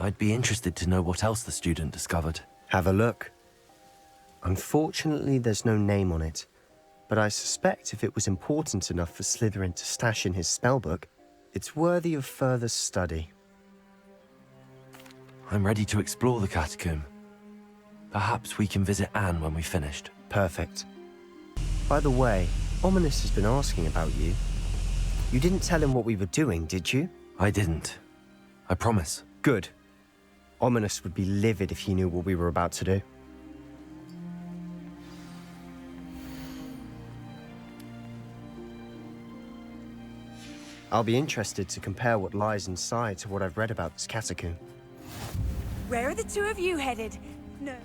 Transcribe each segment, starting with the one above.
I'd be interested to know what else the student discovered. Have a look. Unfortunately, there's no name on it, but I suspect if it was important enough for Slytherin to stash in his spellbook, it's worthy of further study. I'm ready to explore the catacomb. Perhaps we can visit Anne when we've finished. Perfect. By the way, Ominous has been asking about you. You didn't tell him what we were doing, did you? I didn't. I promise. Good. Ominous would be livid if he knew what we were about to do. I'll be interested to compare what lies inside to what I've read about this catacomb. Where are the two of you headed? No.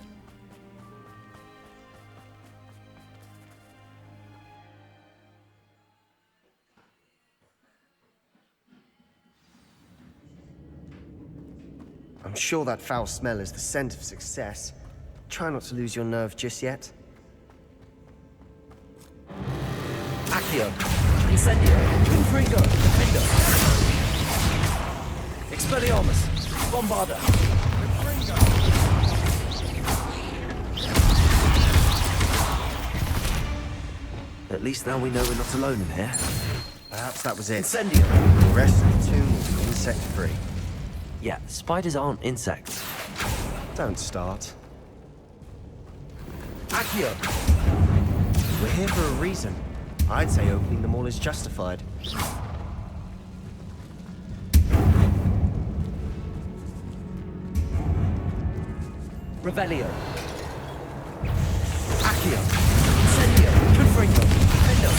I'm sure that foul smell is the scent of success. Try not to lose your nerve just yet. Accio. Incendio. Confringo. Defendo. Expelliarmus. Bombarda. Confringo. At least now we know we're not alone in here. Perhaps that was it. Incendio. The rest of the tomb will be insect-free. Yeah, spiders aren't insects. Don't start. Accio. We're here for a reason. I'd say opening them all is justified. Revelio. Accio. Incendio. Confringo. Defendo.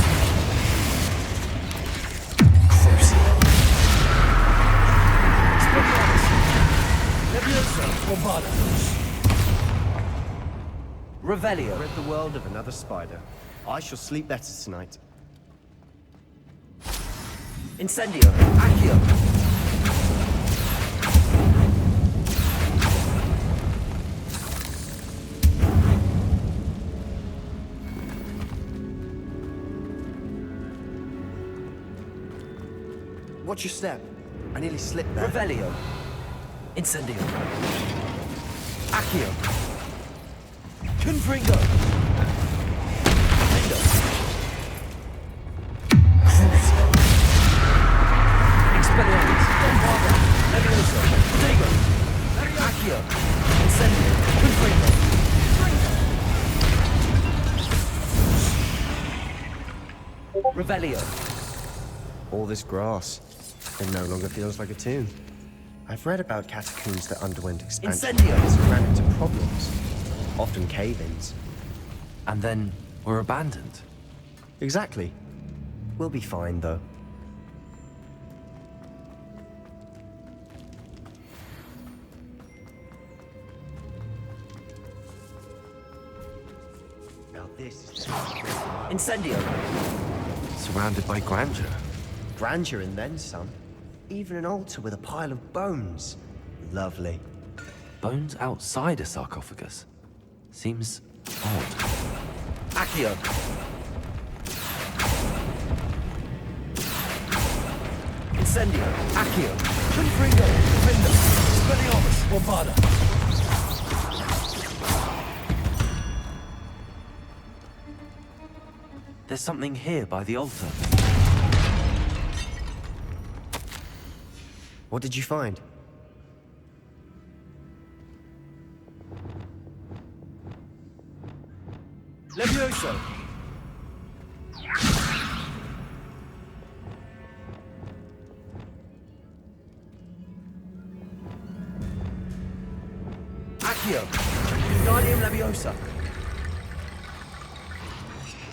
Crucio. Expelliarmus. Leviosa. Bombarda. Revelio. Rid the world of another spider. I shall sleep better tonight. Incendio. Accio. Watch your step. I nearly slipped there. Revelio. Incendio. Accio. Confringo. Defendo. Crucio. Expelliarmus. Bombarda. Leviosa. Dago. Accio. Incendio. Confringo. Revelio. All this grass. It no longer feels like a tomb. I've read about catacombs that underwent expansion Incendio. and ran into problems. Often cave-ins. And then we're abandoned. Exactly. We'll be fine, though. Now this is Incendio. Surrounded by grandeur. grandeur and then some. Even an altar with a pile of bones. Lovely. Bones outside a sarcophagus. Seems odd. Accio. Incendio. Accio. Confringo. Defendo. Expelliarmus. Bombarda. There's something here by the altar. What did you find? Levioso. Accio. Guardium Leviosa.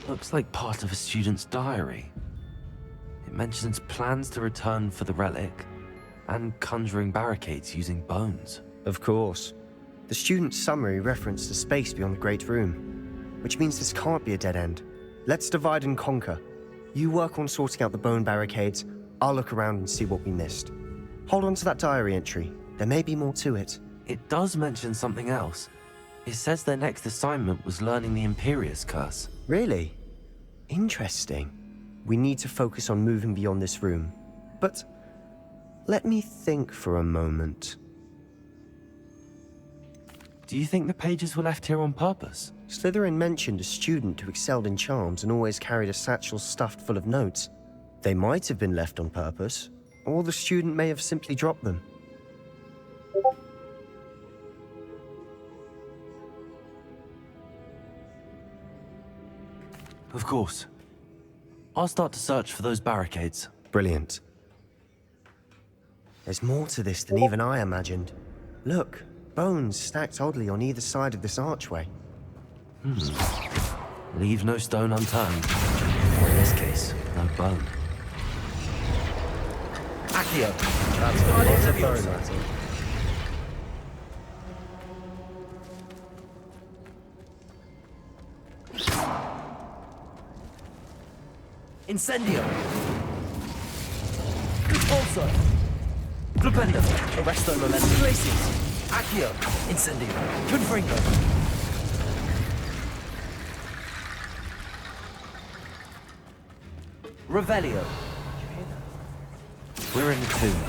Looks like part of a student's diary. It mentions plans to return for the relic and conjuring barricades using bones. Of course. The student's summary referenced the space beyond the Great Room, which means this can't be a dead end. Let's divide and conquer. You work on sorting out the bone barricades, I'll look around and see what we missed. Hold on to that diary entry. There may be more to it. It does mention something else. It says their next assignment was learning the Imperius Curse. Really? Interesting. We need to focus on moving beyond this room. But let me think for a moment. Do you think the pages were left here on purpose? Slytherin mentioned a student who excelled in charms and always carried a satchel stuffed full of notes. They might have been left on purpose, or the student may have simply dropped them. Of course. I'll start to search for those barricades. Brilliant. There's more to this than even I imagined. Look, bones stacked oddly on either side of this archway. Leave no stone unturned. Or in this case, no bone. Accio. That's got lots of bone, Ratty. Incendio. Repulsor. Flipendo. Arresto Momentum. Glacius. Accio. Incendio. Confringo. Revelio. We're in the tomb.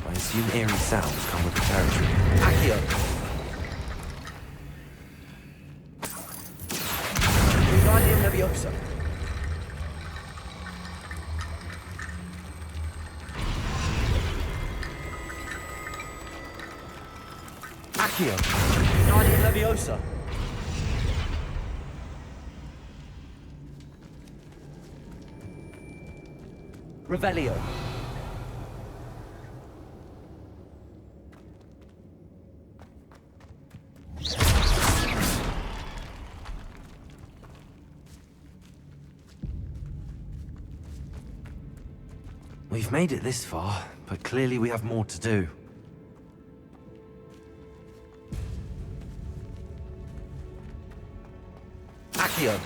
I assume eerie sounds come with the territory. Accio. Wingardium Leviosa. Accio. Wingardium Leviosa. Revelio. We've made it this far, but clearly we have more to do. Accio.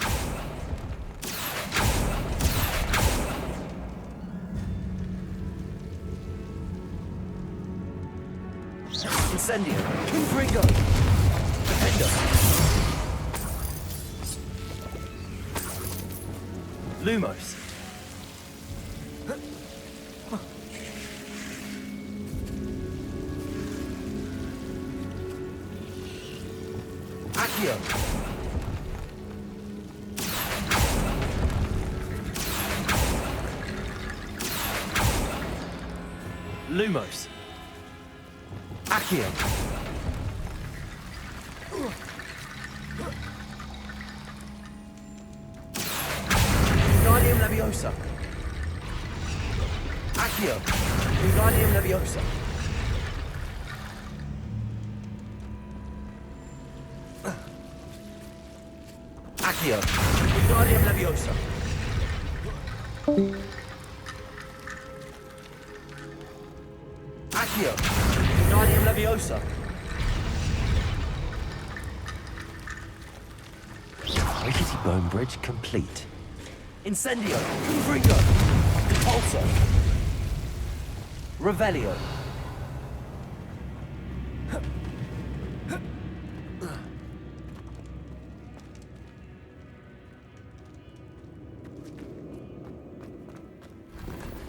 Incendio. Confringo. Defender. Lumos. Accio. Lumos. Accio. Wingardium Leviosa. Accio. Wingardium Leviosa. Accio. Wingardium Leviosa. Accio. Wingardium Leviosa. Rickety bone bridge complete. Incendio. Confringo. Repulsor. Revelio.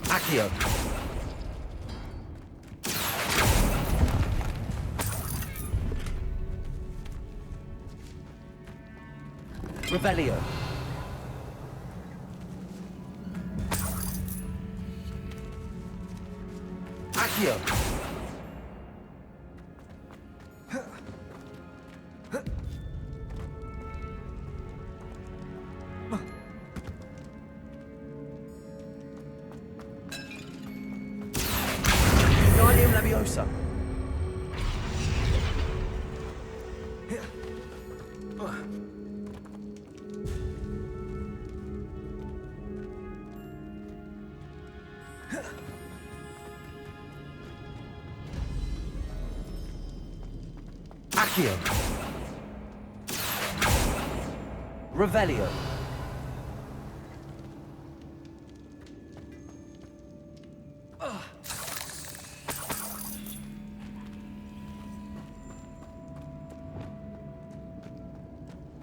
Accio. Revelio. Accio. Wingardium Leviosa. Accio. Revelio.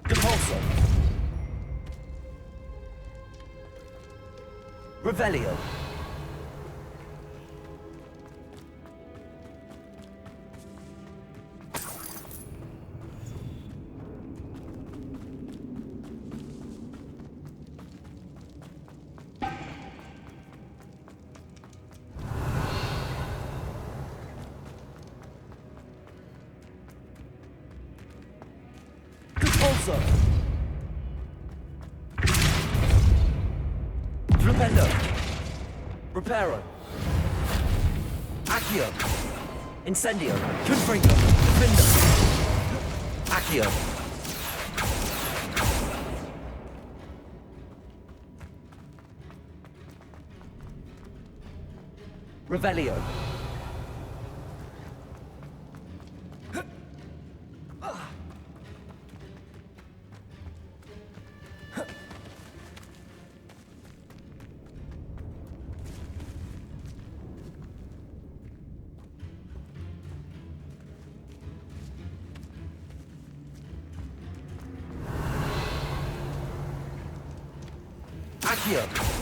Repulsor. Revelio. Repulsor. Flipendo. Reparo. Accio. Incendio. Confringo. Findo. Accio. Revelio. Accio.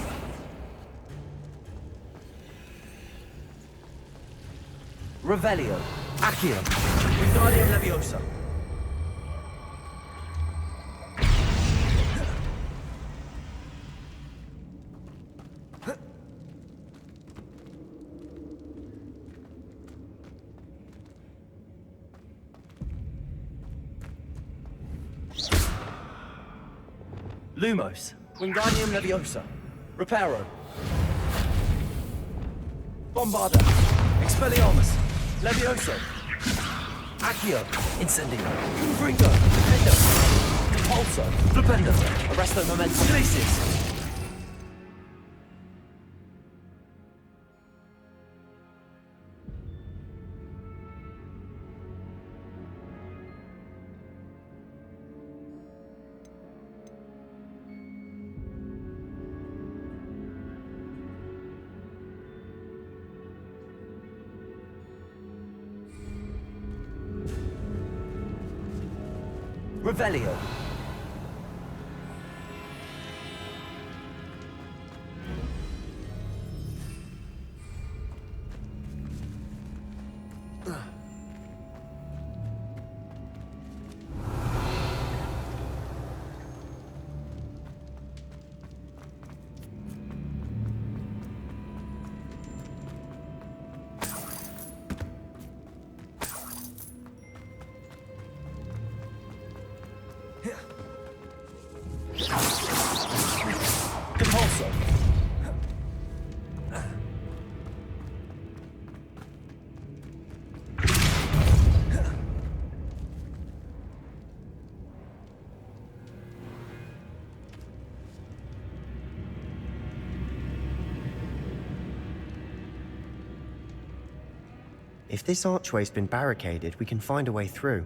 Revelio. Accio. Wingardium Leviosa. Lumos. Wingardium Leviosa. Reparo. Bombarda. Expelliarmus. Levioso. Accio. Incendio. Confringo. Defendo. Repulsor. Flipendo. Arresto Momentum. Glacius. Revelio. Compulso. If this archway's been barricaded, we can find a way through.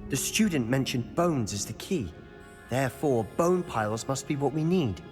The student mentioned bones as the key. Therefore, bone piles must be what we need.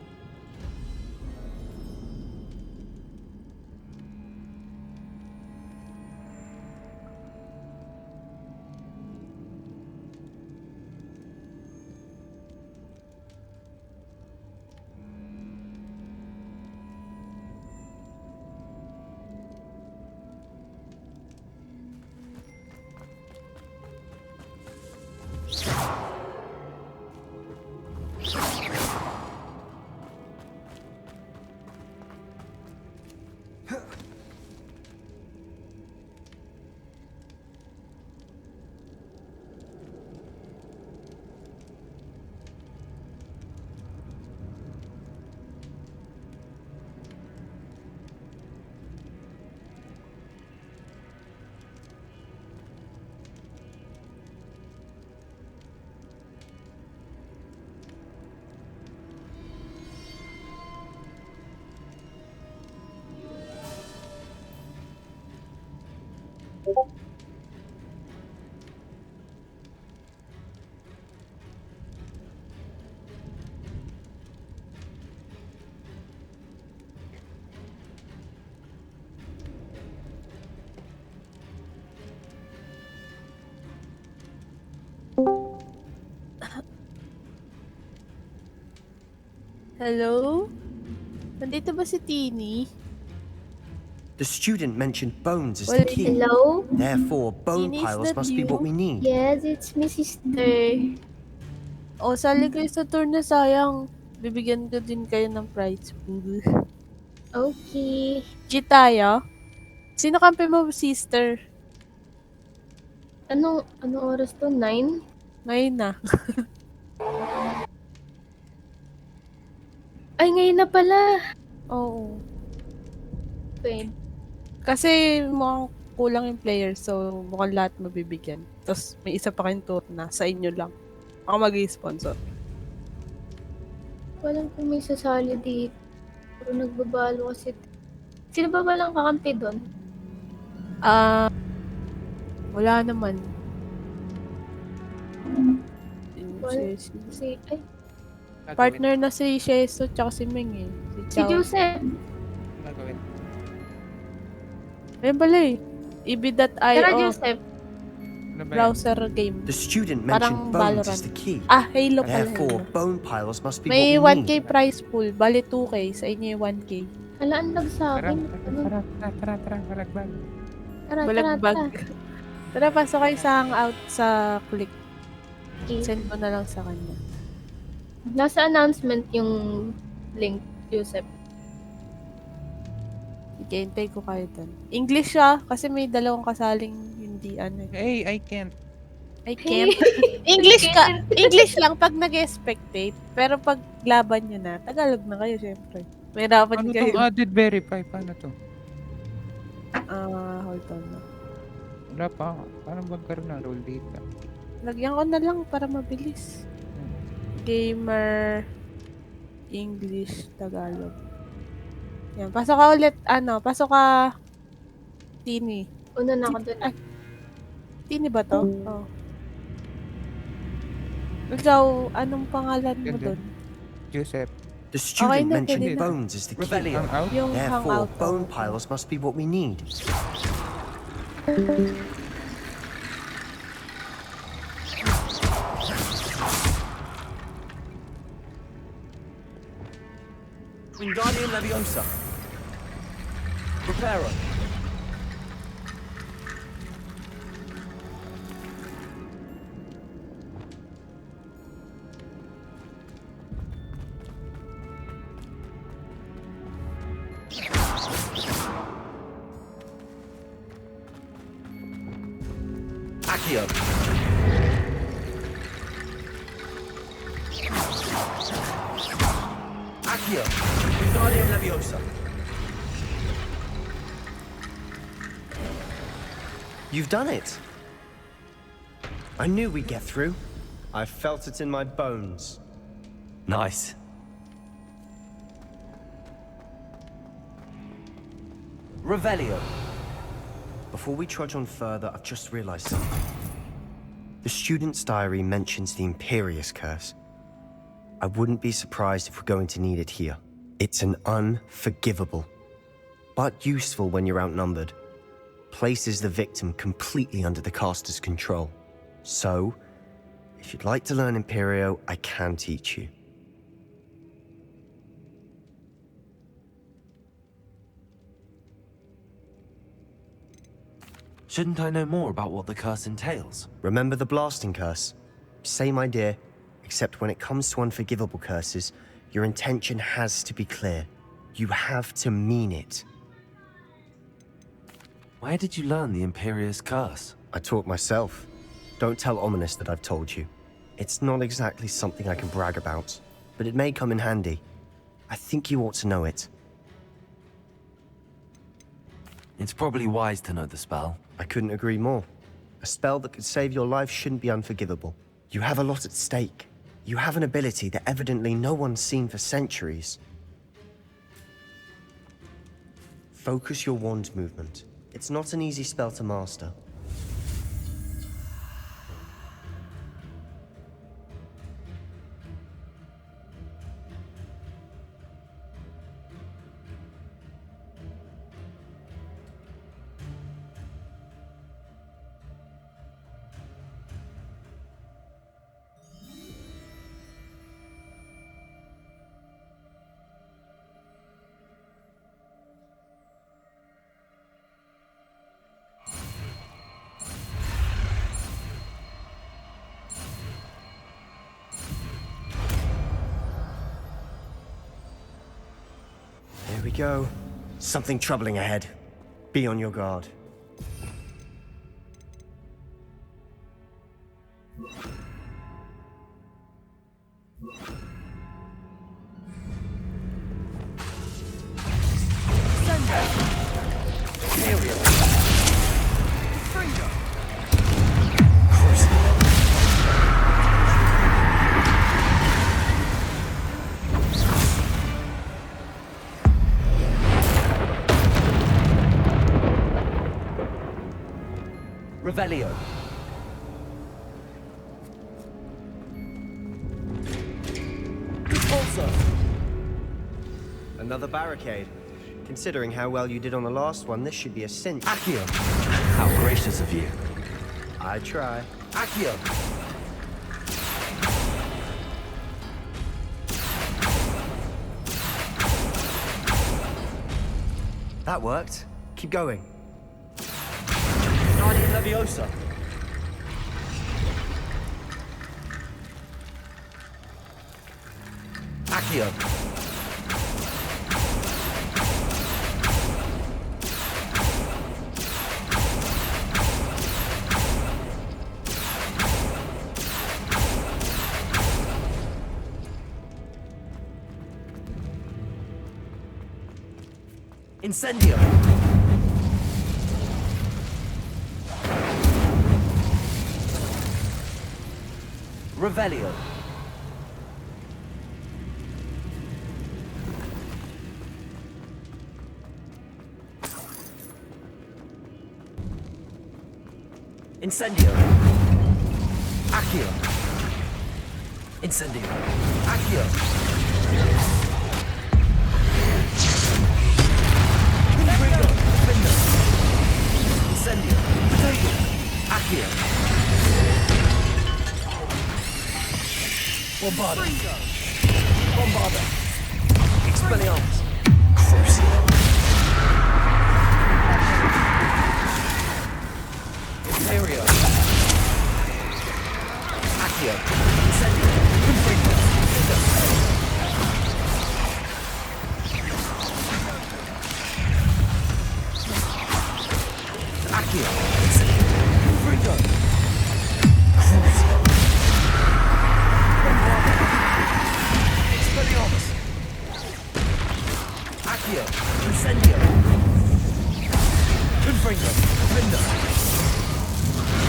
Hello? Nandito ba si Tini? The student mentioned bones as Well, the key. Hello? Therefore, bone Tini, is piles that must be what you? we need. Yes, it's me, sister. O, sali kayo sa tour na sayang. Bibigyan ko din kayo ng prize pool. Okay. G tayo? Sino kampi mo, sister? Anong oras to? 9? Ngayon na. Ay, ngayon na pala. Oo. Wait. Kasi mukhang kulang yung players, so mukhang lahat mabibigyan. Tapos may isa pa kayong tour na, sa inyo lang. Ako mag-sponsor. Walang kung may sasali dito. Pero nagbabalo kasi. Sino ba walang kakampi doon? Wala naman. Wala. Si, ay, Partner na si Sheso tsaka si Ming eh. si Joseph. Gagawin. Ayun pala eh. Tara, EB.io Joseph. Ano ba yan? browser game. The student Parang mentioned bones Valorant. as the key. Ah, Halo pala. Therefore, Halo. bone piles must be May what we 1k need. prize pool. Bali 2k. Sa inyo yung 1k. Hala, ang lag sa Tara, akin. tara, balagbag. Tara. Balagbag. Tara, pasok kayo sa hangout sa click. Okay. Send mo na lang sa kanya. Nasa announcement yung link, Joseph. Hintay ko kayo dun. English siya, kasi may dalawang kasaling hindi ano eh. Hey, I can't. I can't. English ka. English lang pag nag-spectate. Pero pag laban nyo na, Tagalog na kayo syempre. May dapat Ano kayo. tong added verify? Paano to? Hold on na. Wala pa. Paano magkaroon ng role data? Lagyan ko na lang para mabilis. Gamer English Tagalog. Yan, pasok ka ulit. Pasok ka Tini. Una na ako doon. Ay, Tini ba to? Oh. Ikaw, anong pangalan mo Ganda. doon? Joseph. The student na, mentioned pwede na. bones as the key. Rebellion. Hang out? Yung Therefore, hangout. bone piles must be what we need. Wingardium Leviosa. Preparo. Accio. Accio. Wingardium Leviosa. You've done it. I knew we'd get through. I felt it in my bones. Nice. Revelio. Before we trudge on further, I've just realized something. The student's diary mentions the Imperious Curse. I wouldn't be surprised if we're going to need it here. It's an unforgivable, but useful when you're outnumbered. Places the victim completely under the caster's control. So, if you'd like to learn Imperio, I can teach you. Shouldn't I know more about what the curse entails? Remember the blasting curse? Same idea, except when it comes to unforgivable curses, your intention has to be clear. You have to mean it. Where did you learn the Imperious curse? I taught myself. Don't tell Ominous that I've told you. It's not exactly something I can brag about, but it may come in handy. I think you ought to know it. It's probably wise to know the spell. I couldn't agree more. A spell that could save your life shouldn't be unforgivable. You have a lot at stake. You have an ability that evidently no one's seen for centuries. Focus your wand movement. It's not an easy spell to master. we go. Something troubling ahead. Be on your guard. Revelio. Repulsor. Another barricade. Considering how well you did on the last one, this should be a cinch. Accio. How gracious of you. I try. Accio. That worked. Keep going. Guardian Leviosa. Accio. Incendio. Revelio. Incendio. Accio. Incendio. Accio. Confringo. Defender. Incendio. Potato. Accio. Bombarda. Bombarda. Expelliarmus. Crucio. Imperio. Accio. Incendio. Confringo. Accio. Incendio. Confringo. Crucio. Expelliarmus. Accio. Incendio. Confringo. Defender.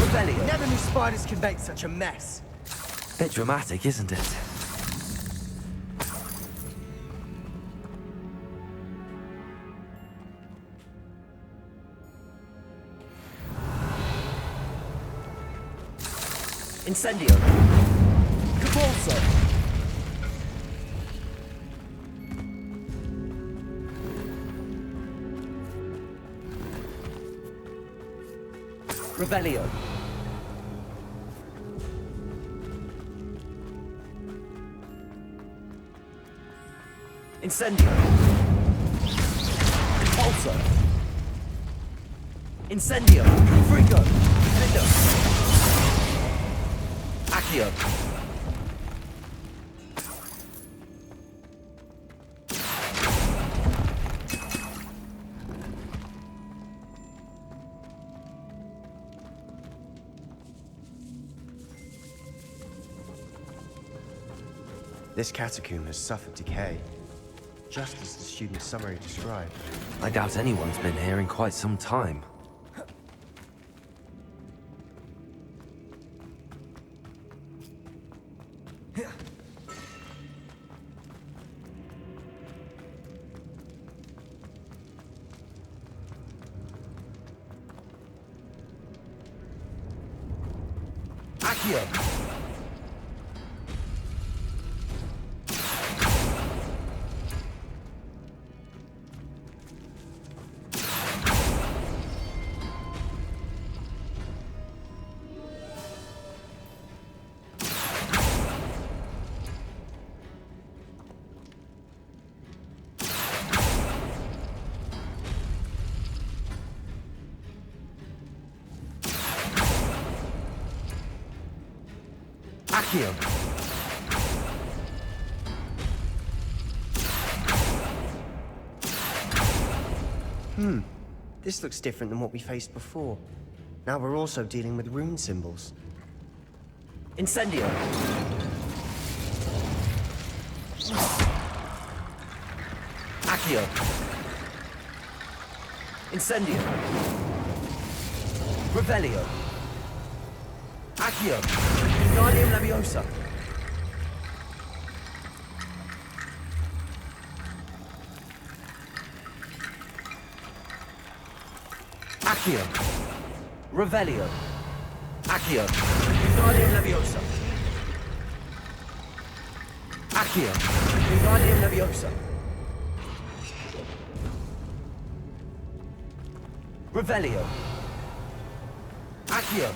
Rebellion. Never knew spiders could make such a mess. Bit dramatic, isn't it? Incendio. Capulso. Revelio. Incendio. Capulso. Incendio. Confringo. Defender. Accio. This catacomb has suffered decay, just as the student's summary described. I doubt anyone's been here in quite some time. Accio. Accio. This looks different than what we faced before. Now we're also dealing with rune symbols. Incendio. Accio. Incendio. Revelio. Accio. Wingardium Leviosa. Accio. Revelio. Accio. Wingardium Leviosa. Accio. Wingardium Leviosa. Revelio. Accio.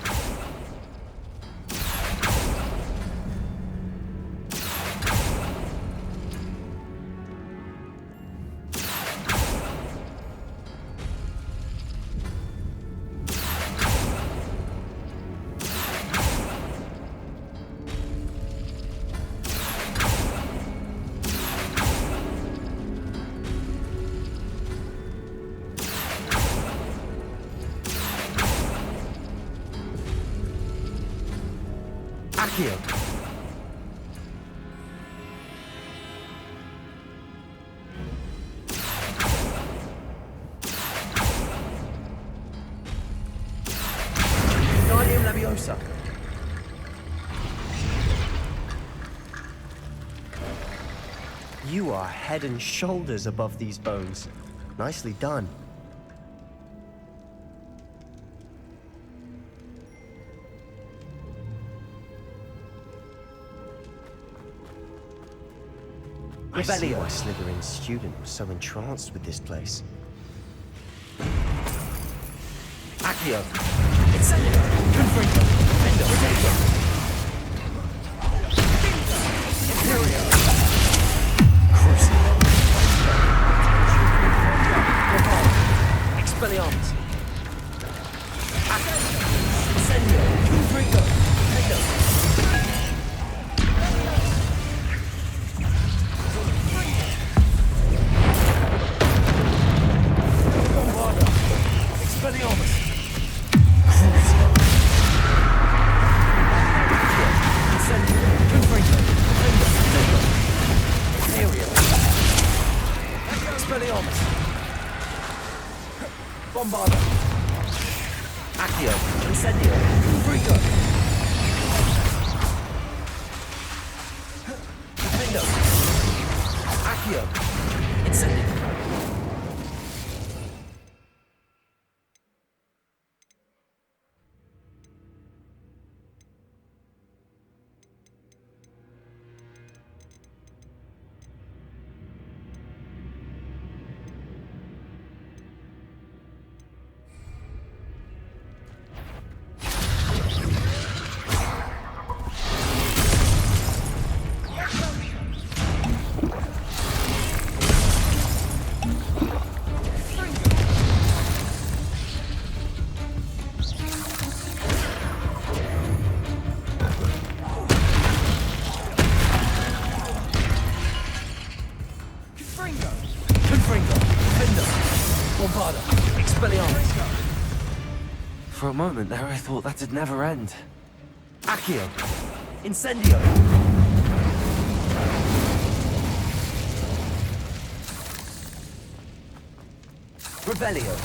Accio. Wingardium Leviosa. You are head and shoulders above these bones. Nicely done. I see Revelio. why Slytherin's student was so entranced with this place. Accio. Incendio. Confringo. Fendo. Revelio. Imperio. Crucible. Expelliarmus. Accio. Incendio. Confringo. Fendo. Expelliarmus. Crucible. Incendio. Confringo. Fendo. Imperio. Expelliarmus. Bombarda. Accio. Incendio. Confringo. Fendo. Accio. Incendio. Confringo. Fendo. Bombarda. Expelliarmus. For a moment there, I thought that'd never end. Accio. Incendio. Revelio.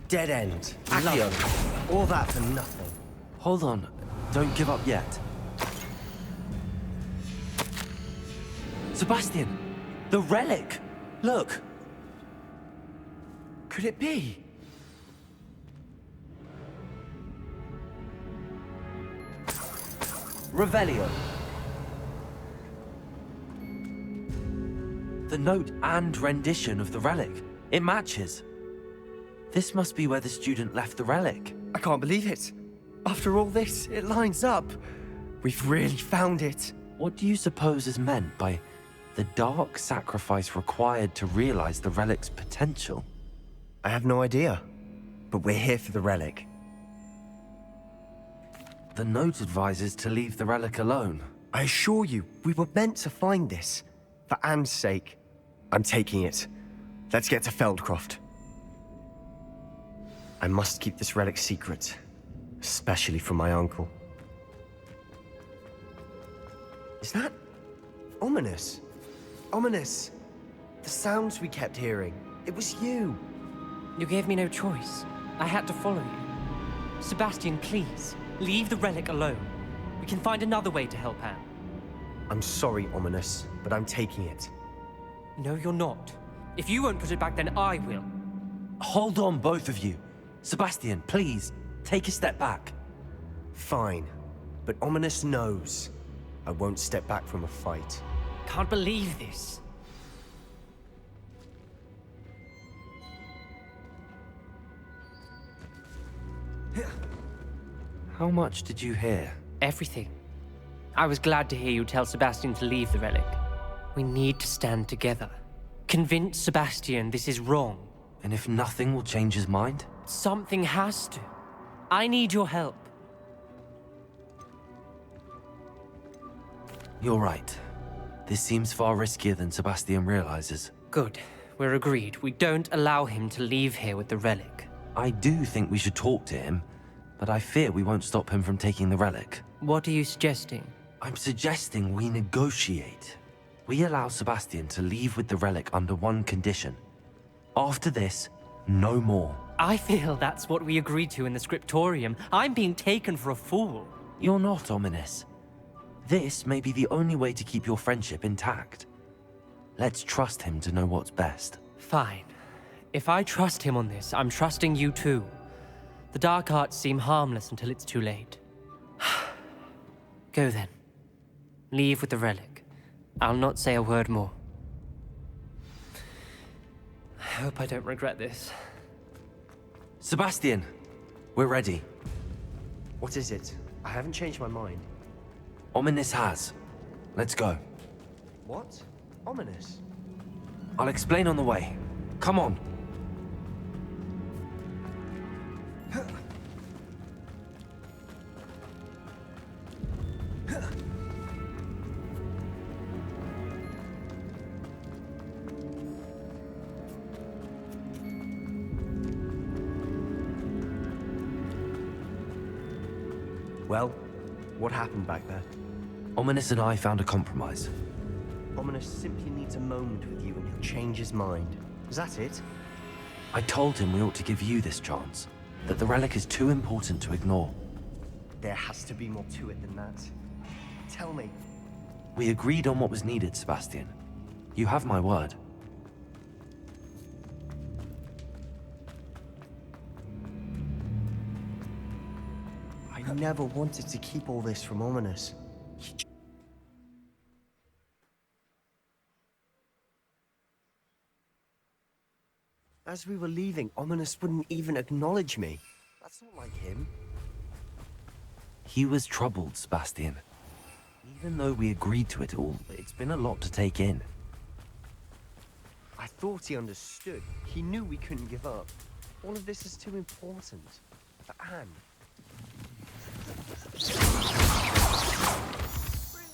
Dead end. Accio. Lovely. All that for nothing. Hold on, don't give up yet. Sebastian! The relic! Look! Could it be? Revelio. The note and rendition of the relic. It matches. This must be where the student left the relic. I can't believe it. After all this, it lines up. We've really found it. What do you suppose is meant by the dark sacrifice required to realize the relic's potential? I have no idea. But we're here for the relic. The note advises to leave the relic alone. I assure you, we were meant to find this. For Anne's sake. I'm taking it. Let's get to Feldcroft. I must keep this relic secret. Especially from my uncle. Is that... ominous? Ominous! The sounds we kept hearing. It was you. You gave me no choice. I had to follow you. Sebastian, please, leave the relic alone. We can find another way to help Anne. I'm sorry, Ominous, but I'm taking it. No, you're not. If you won't put it back, then I will. Hold on, both of you. Sebastian, please, take a step back. Fine, but Ominous knows. I won't step back from a fight. Can't believe this. How much did you hear? Everything. I was glad to hear you tell Sebastian to leave the relic. We need to stand together. Convince Sebastian this is wrong. And if nothing will change his mind? Something has to. I need your help. You're right. This seems far riskier than Sebastian realizes. Good. We're agreed. We don't allow him to leave here with the relic. I do think we should talk to him, but I fear we won't stop him from taking the relic. What are you suggesting? I'm suggesting we negotiate. We allow Sebastian to leave with the relic under one condition. After this, no more. I feel that's what we agreed to in the scriptorium. I'm being taken for a fool. You're not, Ominous. This may be the only way to keep your friendship intact. Let's trust him to know what's best. Fine. If I trust him on this, I'm trusting you too. The dark arts seem harmless until it's too late. Go then. Leave with the relic. I'll not say a word more. I hope I don't regret this. Sebastian, we're ready. What is it? I haven't changed my mind. Ominous has. Let's go. What? Ominous? I'll explain on the way. Come on. Well, what happened back there? Ominous and I found a compromise. Ominous simply needs a moment with you and he'll change his mind. Is that it? I told him we ought to give you this chance, that the relic is too important to ignore. There has to be more to it than that. Tell me. We agreed on what was needed, Sebastian. You have my word. I never wanted to keep all this from Ominous. As we were leaving, Ominous wouldn't even acknowledge me. That's not like him. He was troubled, Sebastian. Even though we agreed to it all, it's been a lot to take in. I thought he understood. He knew we couldn't give up. All of this is too important. For Anne. Bring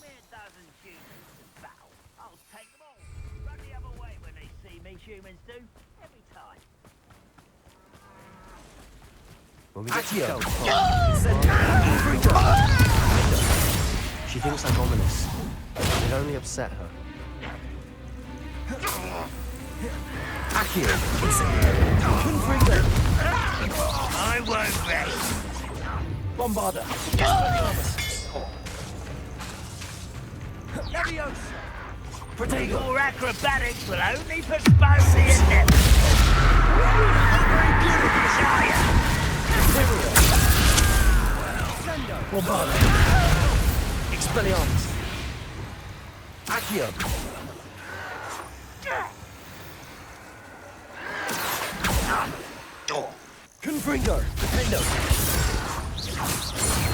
me a dozen humans to battle. I'll take them all. Run the other way when they see me, humans do. Every time. When we get to Accio. Feldcroft, she thinks I'm Ominous. It only upset her. Accio. I won't rest. Bombarda. Leviosa. Protego. Your acrobatics will only postpone the endeavor. Bombarda. Expelliarmus. Accio. Confringo. Defendo.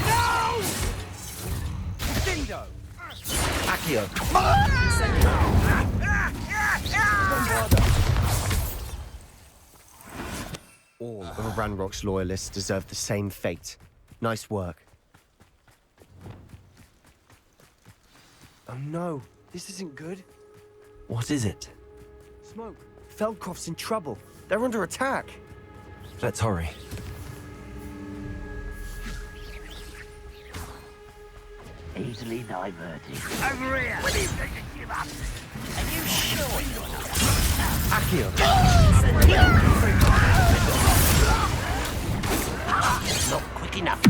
No! Dindo. Accio. All of Ranrock's loyalists deserve the same fate. Nice work. Oh no, this isn't good. What is it? Smoke, Feldcroft's in trouble. They're under attack. Let's hurry. Easily diverted. Over here! What do you think you give up? Are you sure you're not? Accio. Not quick enough.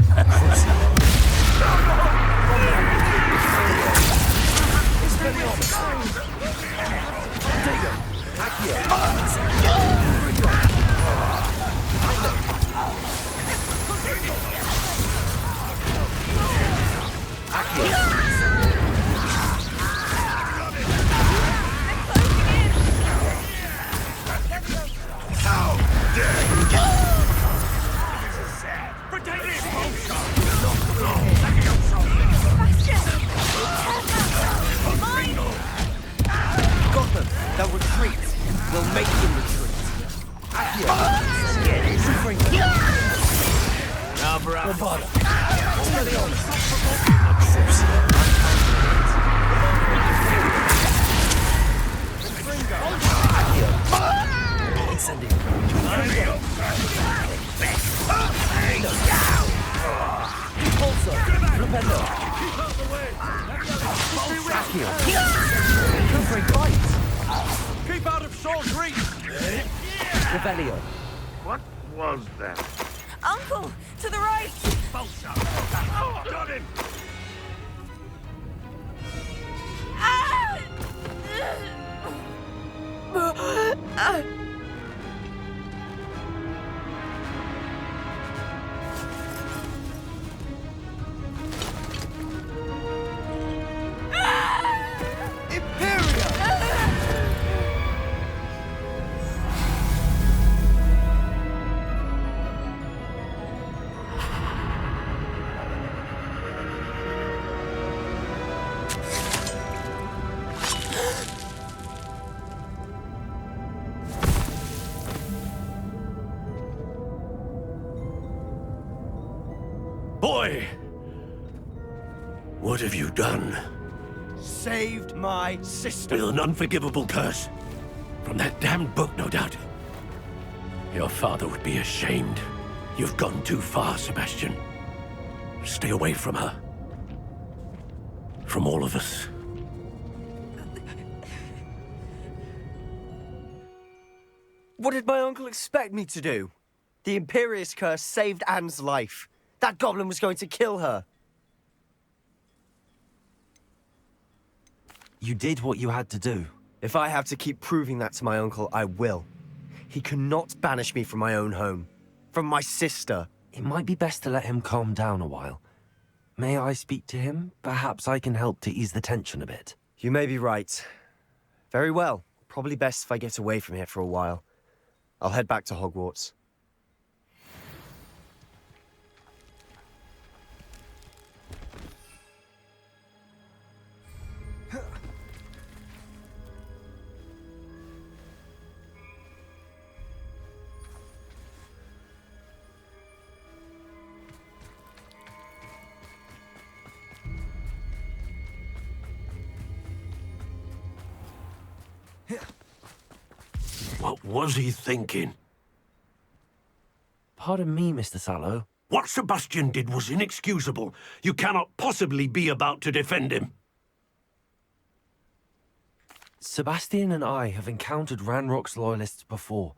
Got them. They'll retreat. We'll make them retreat. Keep out of Saul's reach! Revelio. What was that? Uncle, to the right! Got him! Boy! What have you done? Saved my sister. With an unforgivable curse. From that damned book, no doubt. Your father would be ashamed. You've gone too far, Sebastian. Stay away from her. From all of us. What did my uncle expect me to do? The Imperious curse saved Anne's life. That goblin was going to kill her. You did what you had to do. If I have to keep proving that to my uncle, I will. He cannot banish me from my own home. From my sister. It might be best to let him calm down a while. May I speak to him? Perhaps I can help to ease the tension a bit. You may be right. Very well. Probably best if I get away from here for a while. I'll head back to Hogwarts. What was he thinking? Pardon me, Mr. Sallow. What Sebastian did was inexcusable. You cannot possibly be about to defend him. Sebastian and I have encountered Ranrock's loyalists before.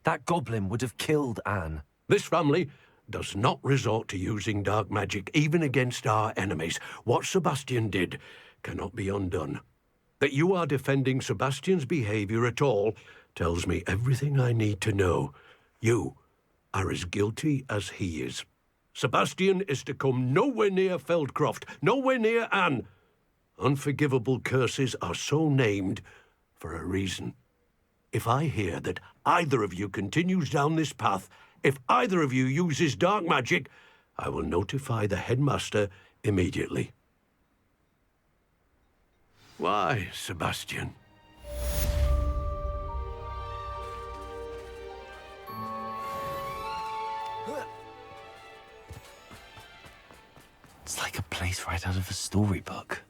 That goblin would have killed Anne. This family does not resort to using dark magic, even against our enemies. What Sebastian did cannot be undone. That you are defending Sebastian's behavior at all tells me everything I need to know. You are as guilty as he is. Sebastian is to come nowhere near Feldcroft, nowhere near Anne. Unforgivable curses are so named for a reason. If I hear that either of you continues down this path, if either of you uses dark magic, I will notify the headmaster immediately. Why, Sebastian? It's like a place right out of a storybook.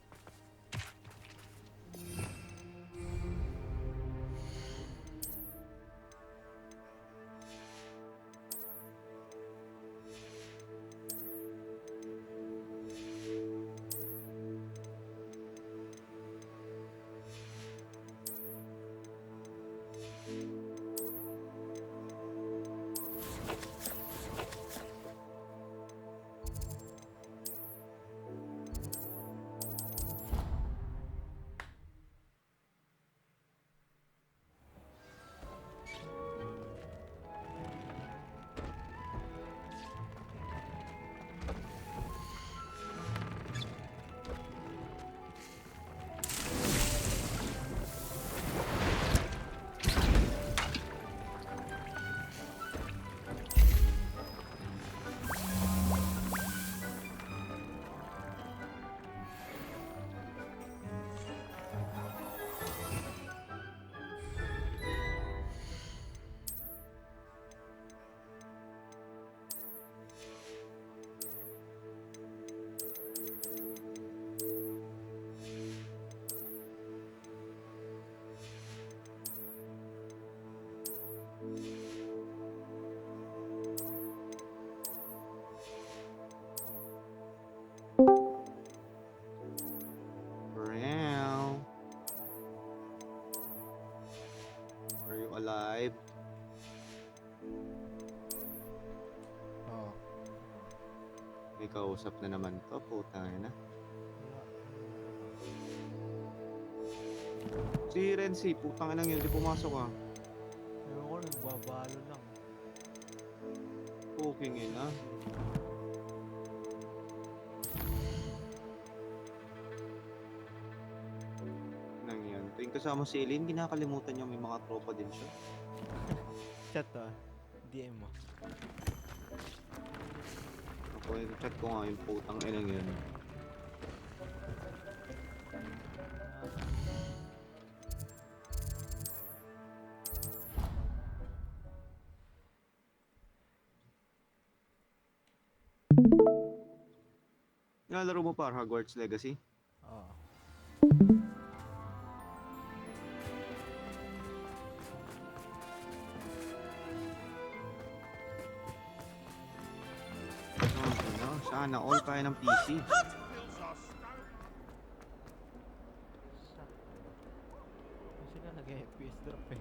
alive. Oo. May kausap na naman to, putang ina. Si Renzi, putang ina yun, di pumasok ah. Ewan ko, nagbabalo lang. Puking ina. Nang yan. Tuwing kasama si Eileen, kinakalimutan niya may mga tropa din siya. Chat DM mo. Ako, chat ko nga yung putang ina yun. Nilalaro mo pa Hogwarts Legacy? Oo. Sana all kaya ng PC. Kasi nga nag-FPS drop eh.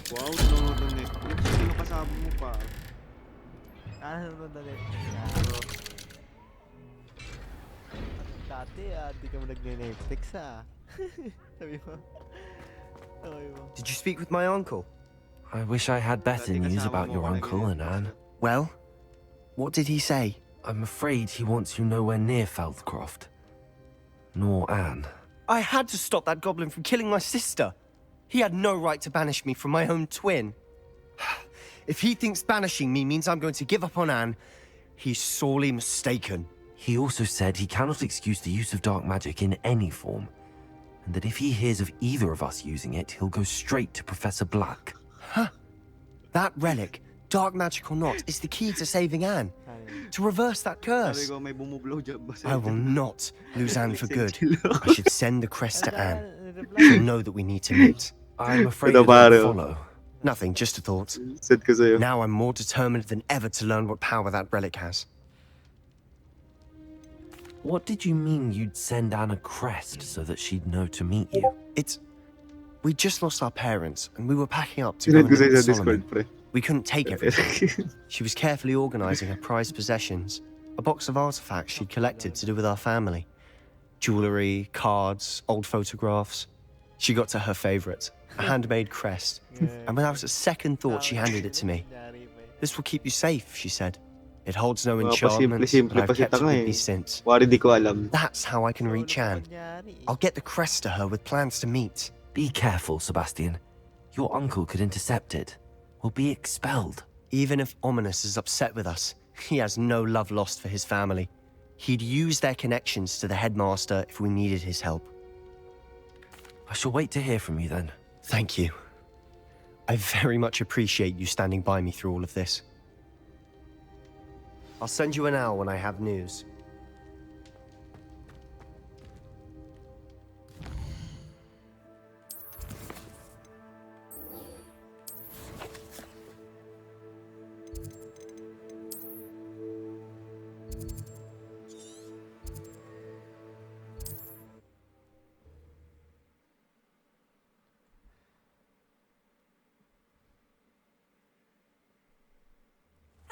Wow, nanonood ng Netflix. Sino kasama mo pa? Nanonood na Netflix na. Dati di ka mo nagne-Netflix Sabi mo. Did you speak with my uncle? I wish I had better news about your uncle and Anne. Well, what did he say? I'm afraid he wants you nowhere near Feldcroft. Nor Anne. I had to stop that goblin from killing my sister. He had no right to banish me from my own twin. If he thinks banishing me means I'm going to give up on Anne, he's sorely mistaken. He also said he cannot excuse the use of dark magic in any form, and that if he hears of either of us using it, he'll go straight to Professor Black. Huh? That relic, dark magic or not, is the key to saving Anne. To reverse that curse. Sabi ko, may bumublow dyan ba I will not lose Anne for good. Sentilo. I should send the crest to Anne. She'll know that we need to meet. I'm afraid Ito, it won't pare. follow. Nothing, just a thought. Said ko sa'yo. Now I'm more determined than ever to learn what power that relic has. What did you mean you'd send Anne a crest so that she'd know to meet you? We just lost our parents, and we were packing up to go Sinad and ko sa'yo meet sa Solomon. Discord, pre. We couldn't take everything. She was carefully organizing her prized possessions, a box of artifacts she'd collected to do with our family. Jewelry, cards, old photographs. She got to her favorite, a handmade crest. And without a second thought, she handed it to me. This will keep you safe, she said. It holds no enchantment, but I've kept it with me since. Wari di ko alam. That's how I can reach Anne. I'll get the crest to her with plans to meet. Be careful, Sebastian. Your uncle could intercept it. We'll be expelled. Even if Ominous is upset with us, he has no love lost for his family. He'd use their connections to the headmaster if we needed his help. I shall wait to hear from you then. Thank you. I very much appreciate you standing by me through all of this. I'll send you an owl when I have news.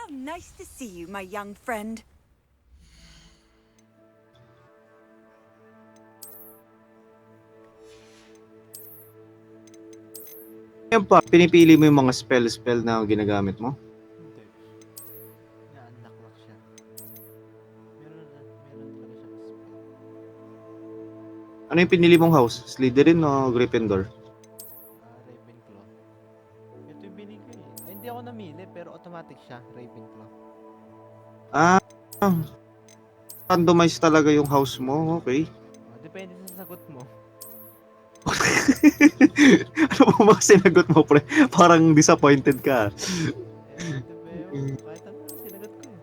How nice to see you, my young friend. Yan pa, pinipili mo yung mga spell na ginagamit mo? Hindi. Na-unlock lang siya. Meron talaga siya spell. Ano yung pinili mong house? Slytherin o Gryffindor? Ravenclaw. Ito yung binigay eh. Ay, hindi ako namili, pero automatic siya, Ravenclaw. Ah, randomize talaga yung house mo, okay. Depende sa sagot mo. Ano ba mga sinagot mo, pre? Parang disappointed ka. Kahit ano, sinagot ko eh.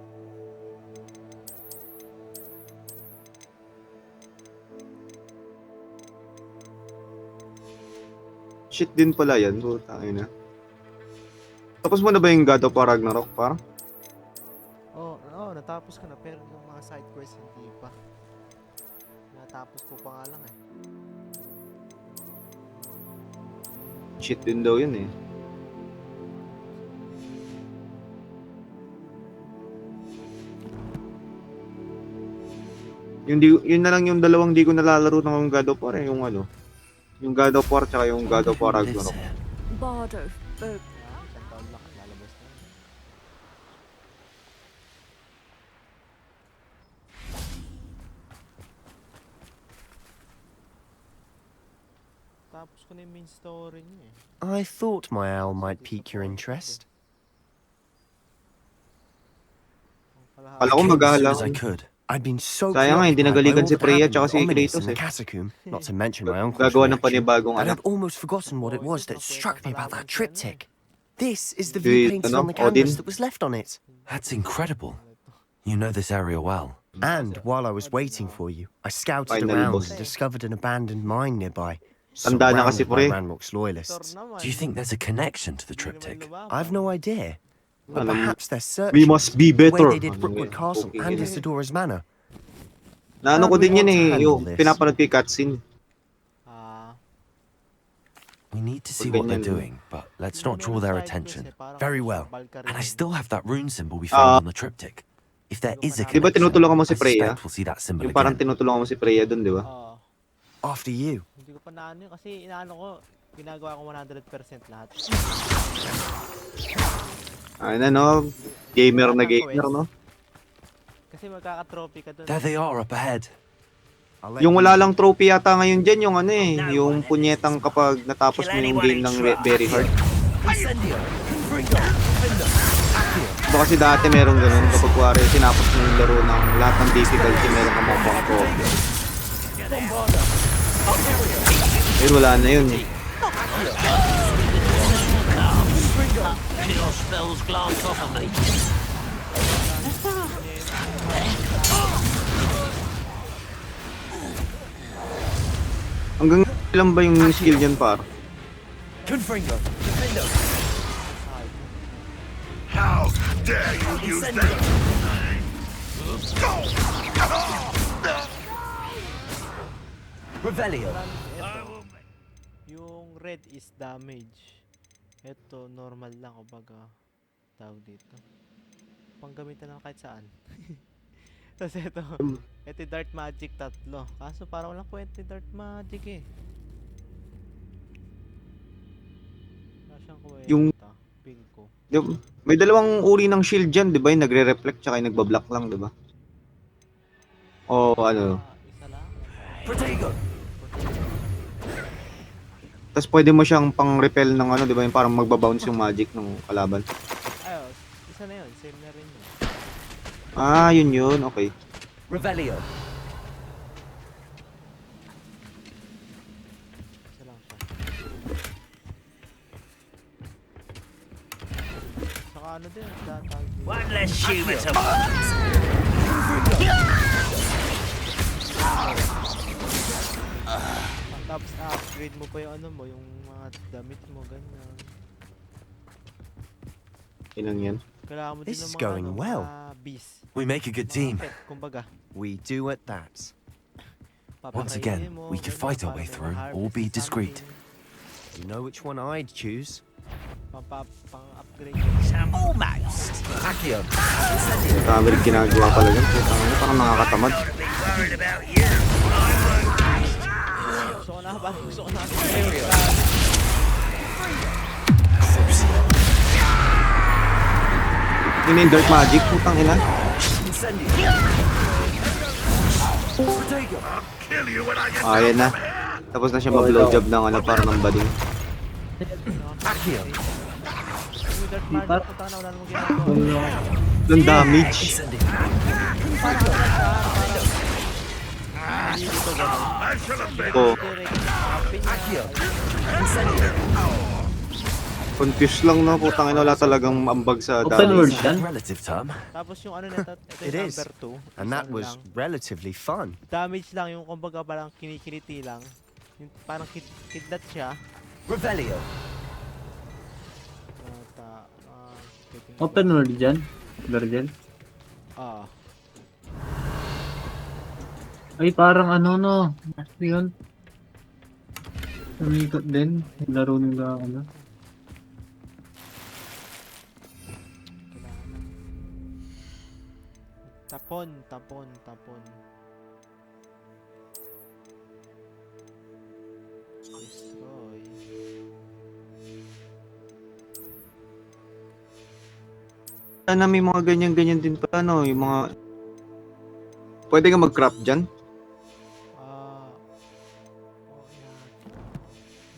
Shit din pala yan, putang ina. Tapos mo na ba yung God of War Ragnarok, parang? Oo, natapos ko na, pero yung mga side quests hindi pa. Natapos ko pa nga lang eh. shit din daw yun eh. Yun na lang yung dalawang di ko nalalaro ng God of War eh, yung ano. Yung God of War tsaka yung God of War Ragnarok. Bardo. Isang taon lang, lalabas na. Tapos ko na yung main story niya eh. I thought my owl might pique your interest. Kala ko Came as soon as I maghahalang. could. I'd been so Sayang nga, hindi preoccupied by nagalikan all si that Freya happened tsaka with si Ominous Kratos in the eh. catacomb, not to mention my uncle's Gagawa ng reaction, panibagong that ano. I'd almost forgotten what it was that struck me about that triptych. This is the Si, view painted ano, on the canvas Odin? that was left on it. That's incredible. You know this area well. And while I was waiting for you, I scouted Final around boss. and discovered an abandoned mine nearby, Tanda na kasi, surrounded by pre. Ranrock's loyalists. Do you think there's a connection to the triptych? I've no idea, but Alam mo, perhaps they're searching we must be the way better. they did Ano Brookwood yan? Castle Okay, and yun. Isidora's Manor. Naano ko How do we din yun want to eh, handle yung this? pinapanood ko yung cutscene. Ah, We need to see Pag what they're ganyan. doing, but let's not draw their attention. Very well. And I still have that rune symbol we found on the triptych. If there is a Di ba connection, tinutulungan mo si I Freya? suspect we'll see that symbol Yung parang again. tinutulungan mo si Freya dun, di ba? oo. After you. Hindi ko pa naano yun kasi inaano ko, ginagawa ko 100% lahat. Ayun na no, gamer na gamer no. Kasi magkaka-trophy ka dun. There they are up ahead. I'll let Yung you wala know. lang trophy yata ngayon dyan, yung ano eh, yung punyetang kapag natapos mo yung game ng very hard. Diba kasi dati meron ganun, kapag kuwari sinapos mo yung laro ng lahat ng difficulty, meron ka mabang trophy. Eh wala na yun eh. Your spells glance off of me. Hanggang ilan ba yung skill dyan par? Yung red is damage. Ito normal lang kumbaga tawag dito. Panggamitan lang kahit saan. Tapos ito yung Dark Magic 3. Kaso parang walang kwenta yung Dark Magic eh. Wala siyang kwenta. Yung- Ping ko. May dalawang uri ng shield dyan, di ba? Yung nagre-reflect tsaka yung nagbablock lang, di ba? O ano. Isa lang. Tapos pwede mo siyang pang-repel ng ano, di ba? Yung parang magbabounce yung magic ng kalaban. Ayos. Isa na yun. Same na rin yun. Ah, yun. Okay. Isa lang siya. Saka ano din. Tawag dito. One less human to Tapos upgrade mo pa yung ano mo, yung mga damit mo, ganyan. Inang yan. Kailangan mo din This ng is mga, going ano, well. mga bees. We make a good Mga team. pet, kumbaga. We do at that. Once Papakainin again, mo, we could ganyan, fight our para way may through, ma-harvest or be na discreet. something. You know which one I'd choose. Pang-upgrade. almost. Dami rin ginagawa talaga. Parang nakakatamad. Gotta be worried about you. Gusto ko na ba? Gusto ko na. Yun yung Dark Magic, putang ina. Ayan na. Tapos na siya ma-blowjob ng ano, parang ng bading. Yung Dark Magic, puta na, wala namang ginagawa. Yung damage. Oh, confused lang no, putang ina, wala talagang ambag sa damage. Relative term. Tapos yung ano nito, ito It yung is. number 2. And that was relatively fun. Damage lang, yung kumbaga parang kinikiliti lang. Yung parang kidlat siya. Open world dyan? Virgin? Ah. Ay, parang ano no. Ano yun? Umikot din. Laro nila ano. Kailangan na. Tapon, tapon, tapon. Destroy. Sana may mga ganyan-ganyan din pa, ano, yung mga... Pwede ka mag-craft dyan? Oo, yan.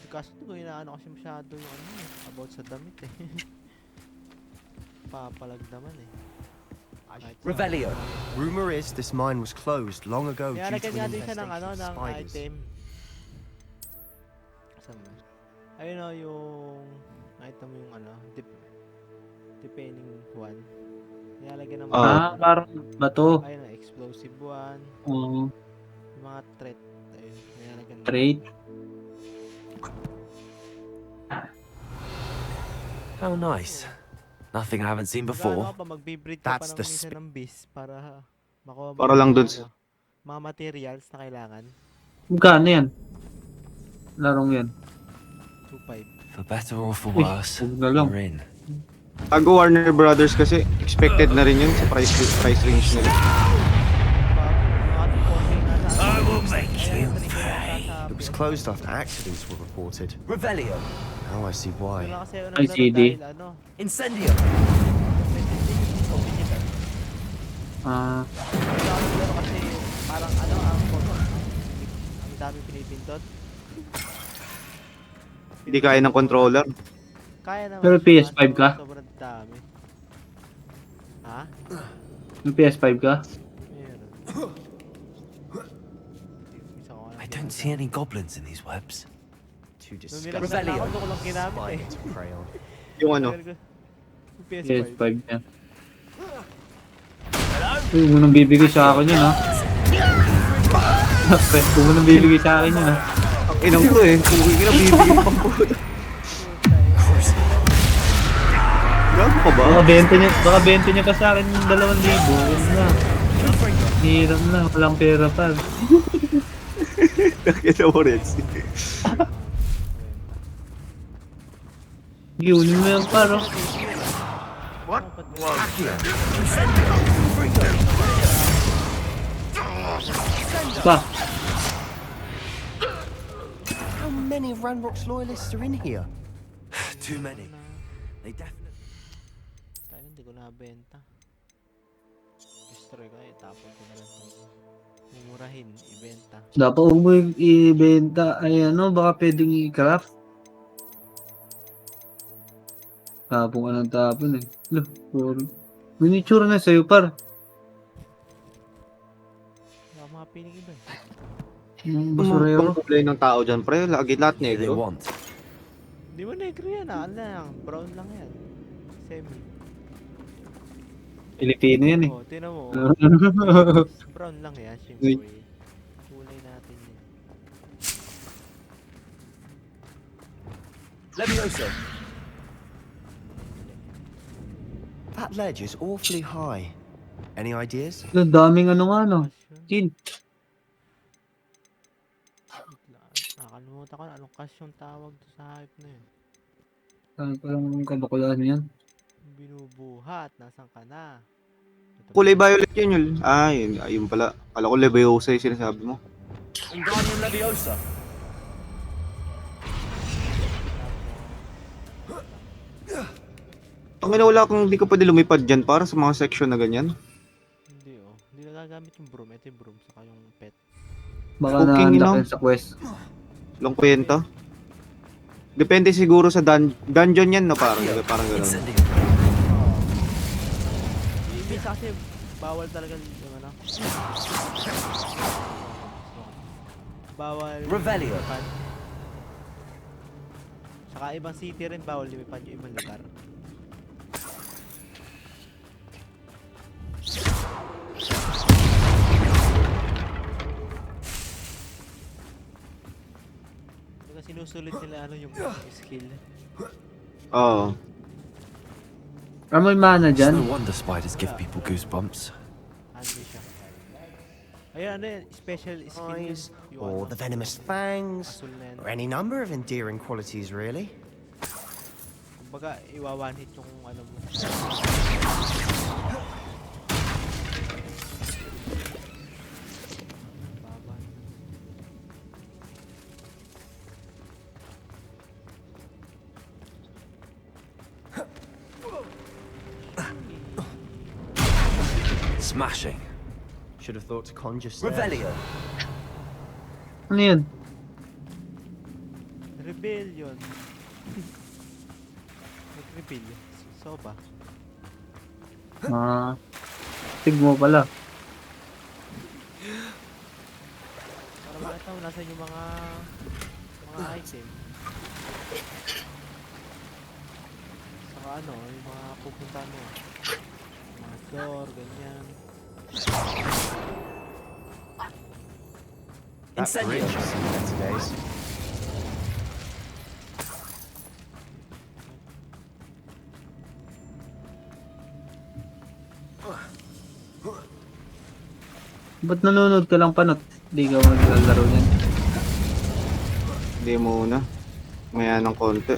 Kaso ito, inaano kasi masyado yung ano about sa damit eh. Papalag naman eh. Revelio. Rumor is this mine was closed long ago Kaya due to lagyan nga an din siya ng ano, infestation of ng spiders. item. Saan ba? Ayun o, yung item yung ano, depending one. Nilalagyan ng Ah, parang bato. ayun o, explosive one. Oo. Yung mga threat. Ayun, nilalagyan ng Trade. How nice. Nothing I haven't seen before. Ano pa, magbe-breed ka pa That's ng the minsan ng beast para makuha mo Para lang yung dun ano, mga materials na kailangan. Magkano yan? Larong yan. 2.5. For better or for Uy, worse, huwag na lang. we're in. Tago Warner Brothers kasi expected na rin yun sa price range nila. I will make you pay. It was closed after accidents were reported. Revelio. Now I see why. Wala kasi ako Ay, naglaro CD. dahil ano, Incendio. Ah, naglaro kasi parang ano, ang dami pinipindot. Hindi kaya ng controller. Kaya naman. Pero siya, PS5 kaso ka? Sobrang dami. Ha? may PS5 ka? Meron. Isa ko nga I lang don't ginagawa. see any goblins in these webs. Too Nung disgusting. nilagyan na ako, doon ko lang ginamit eh. Spider to prey on. Yung ano, Yung PS5. PS5 yan. Uy, huwag mo nang bibigay sa akin yun, ha? Huwag mo nang bibigay sa akin yun, ha? ang inang ko eh. Kung hindi na bibigyan pang po. Gago ka ba? Baka benta niya pa sa akin yung 2,000. Huwag na. Hirap na, walang pera pa. Nakita mo rin. Yunin mo yung paro. What? Pa, How many of Ranrock's loyalists are in here? Too many. They definitely. Tayo, hindi ko nabenta. Destroy ko eh, tapon ko na lang ito. Mumurahin, ibenta. dapat huwag mo yung ibenta. Ay ano, baka pwedeng i-craft. Tapon ka ng tapon eh. Look, minitsura na sa'yo par. Wala akong mga piling iba eh. Yung Ang basurero. kulay ng tao dyan, pre. Lagi lahat They negro. want. Hindi mo negro yan ah, ano lang, brown lang yan. Semi. Pilipino yan eh. Oh, tinan mo. Brown lang yan, Uy. syempre. Kulay natin yun. Levioso. That ledge is awfully high. Any ideas? Ang daming ano nga no. Chin. Nakalimutan ko na anong cash yung tawag to sa hype na yun. Saan pa lang kabakulaan yan? Binubuhat, nasan ka na? Ito Kulay pa. violet yun yun. Ah, yun. Ayun pala. Kala ko Leviosa yung sinasabi mo. Wingardium Leviosa. Ang wala kung hindi ka pwede lumipad dyan para sa mga section na ganyan. Hindi oh. Hindi nagagamit yung broom. Ito yung broom saka yung pet. Baka Cooking, na-unlock no? yan sa quest. Walang kwenta. Depende siguro sa dungeon yan, no? Parang gano'n. Incendio. Minsan kasi bawal talaga yung ano. Bawal Revelio. lumipad. Saka ibang city rin bawal lumipad yung ibang lugar. Kaya sinusulit nila ano yung skill. Oo. May mana It's dyan. no wonder spiders give people goosebumps. Ano siya. Ayan, ano yan? Special skill yun. Eyes, Yung or ano, the venomous fangs, asul na yan. or any number of endearing qualities, really. Kumbaga, iwa-one hit yung ano mo. Baba. Smashing. Should have thought to conjure stairs. Revelio. Ano yun? Rebellion. Nag-rebellion. Soba. Tigmo pala. Para makita mo nasan yung mga item. Saka ano, yung mga pupunta mo. Mga door, ganyan. That bridge has seen better days. Ba't nanonood ka lang panot? Hindi ka maglalaro yan. Hindi muna. Maya ng konti.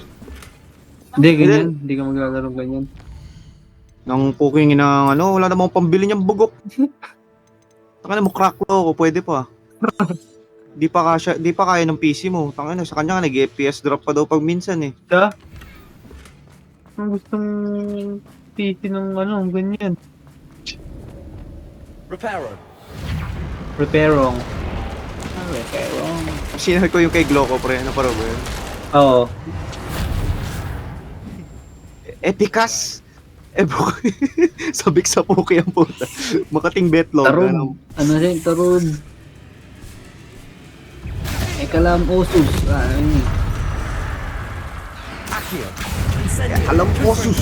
Hindi, ganyan. Hindi ka maglalaro ganyan. Nang puking ng ano, wala namang pambili niyang bugok. Tangina mo, crack ko, pwede pa. Di pa kaya ng PC mo. Tangina, sa kanya nag-FPS drop pa daw pag minsan eh. Siya? Ang gustong PC ng ano, ganyan. Reparo. Repairong. Sinahal ko yung kay Gloco, pre. Ano pa ba yun? Oo. Epicas! Sabik sa puki ang puta. Makating betlog. Tarun. Ano siya? Tarun. Ekalam Osus. Ano? Accio. Alam Osus.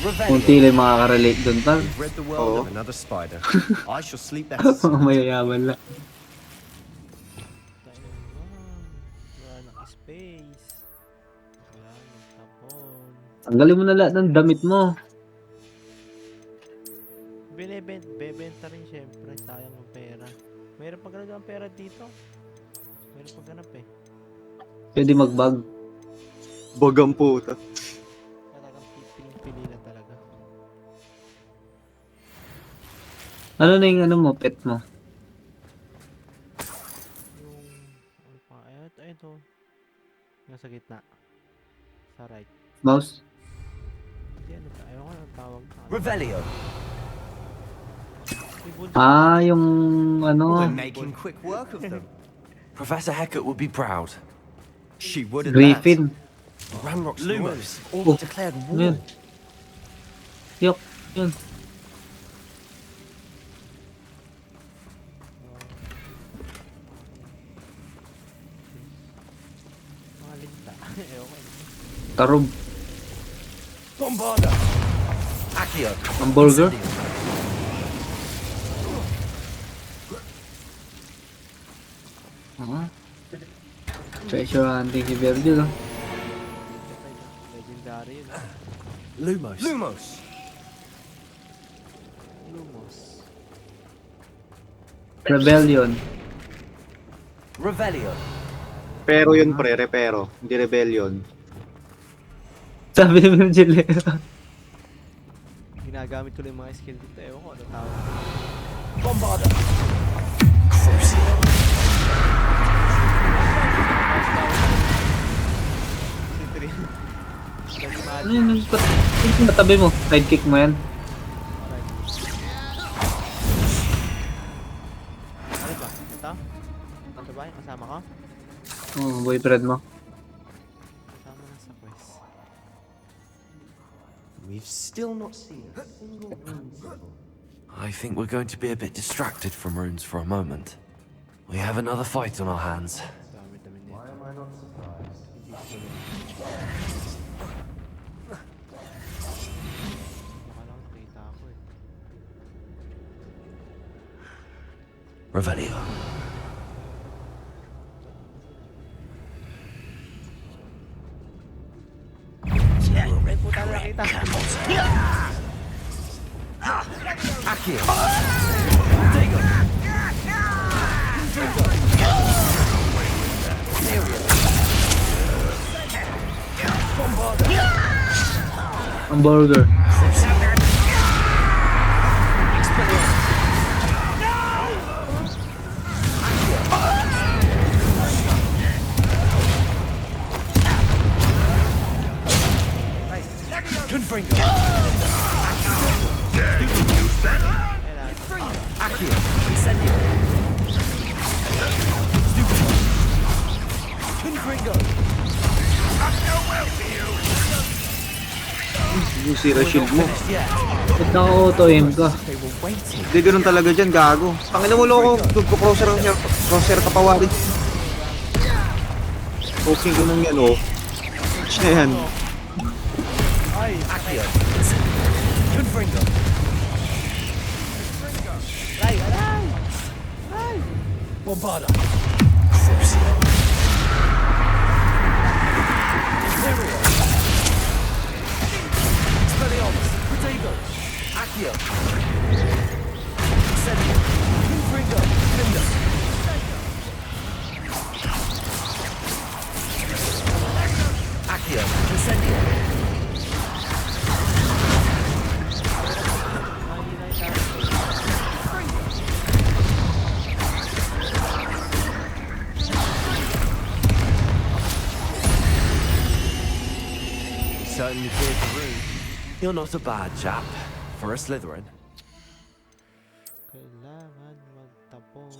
Kunti lang makaka-relate doon, tal. We've rid the world of another spider. I shall sleep better. Mayayaman lang. Tayo naman. Wala nang space. Wala nang tapon. Tanggalin mo na lahat ng damit mo. Bebenta rin syempre. Sayang ang pera. Mayroon pa ganun ang pera dito. Mayroon pa ganap eh. Pwede mag-bag. Bagang puta. Talagang piling-pili na talaga. Ano na yung ano mo, pet mo? Yung ano pa, ito. Yung sa gitna. Sa right. Mouse? Hindi ano pa, ayaw ko ang tawag. Revelio. Yung ano, We're making quick work of them. Professor Hecat would be proud. She would at Griffin. that. Ramrock's Lumos. all declared Ano war. yun? Yok, yun. Mga linta. Ayaw ko. Tarub. Bombarda. Accio. Hamburger. Treasure hunting si Virgil, oh. Legendary yun. Lumos. Lumos. Lumos. Rebellion. Revelio. Pero yun pre, repero. Hindi rebellion. Sabi ni Virgil, Ginagamit ko lang yung mga skill dito. Ewan ko ano tawag. Bombarda. Si Tri. ano yun? Yung natabi mo? Sidekick mo yan? Ano ba? Ito? Ito ba yung kasama ko? Boyfriend mo. Kasama na sa quest. We've still not seen a single rune symbol. I think we're going to be a bit distracted from runes for a moment. We have another fight on our hands. Dami-dami nito. Why am I not surprised? Baka lang nakita ako eh. Revelio. Ay, puta na nakita. Hamburger. Yung sira shield mo. Ba't naka-auto-aim ka? Hindi, ganun talaga dyan, gago. Tangina mo, loko. Crosshair ka pa, wari. Okay ko nang yan, oh. Match na yan. Certainly cleared the room. You're not a bad chap for a Slytherin. Kailangan magtapon.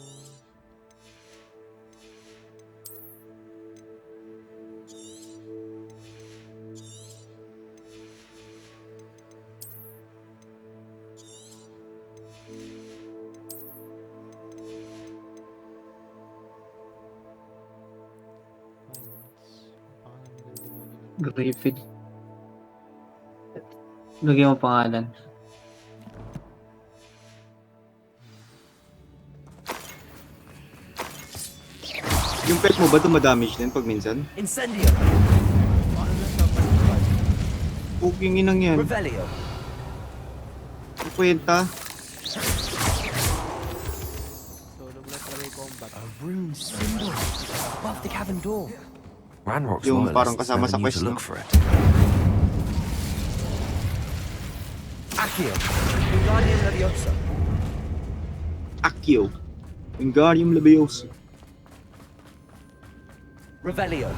Griffin. Lagyan mo pangalan. Yung pet mo ba dumadamage din pag minsan? Incendio. Puging inang yan. Revelio. Kwenta. A rune symbol above the cavern door. Ranrock's Yung parang loyalists kasama never sa knew quest, to no? look for it. Accio. Wingardium Leviosa. Accio. Wingardium Leviosa. Revelio.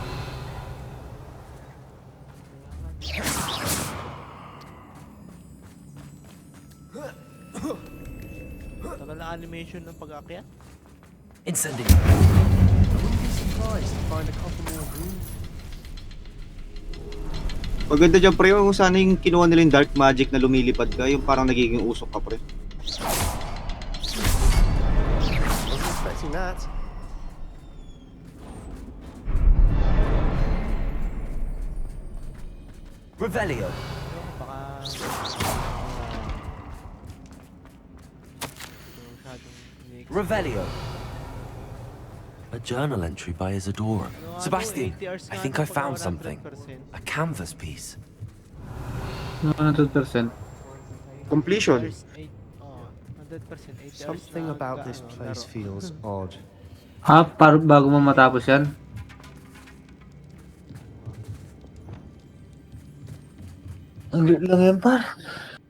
Tagal na animation ng pag-aakyat. Incendio. I wouldn't be surprised to find a couple more runes. Maganda dyan, pre. Kung sana yung kinuha nila yung dark magic na lumilipad ka, yung parang nagiging usok ka, pre. Wasn't expecting that. Revelio. Revelio. A journal entry by Isadora. Sebastian, I think I found something. A canvas piece. 100%. Completion. 100%. Something about this place feels odd. Ha? Bago mo matapos yan? Ang lit lang yan, par.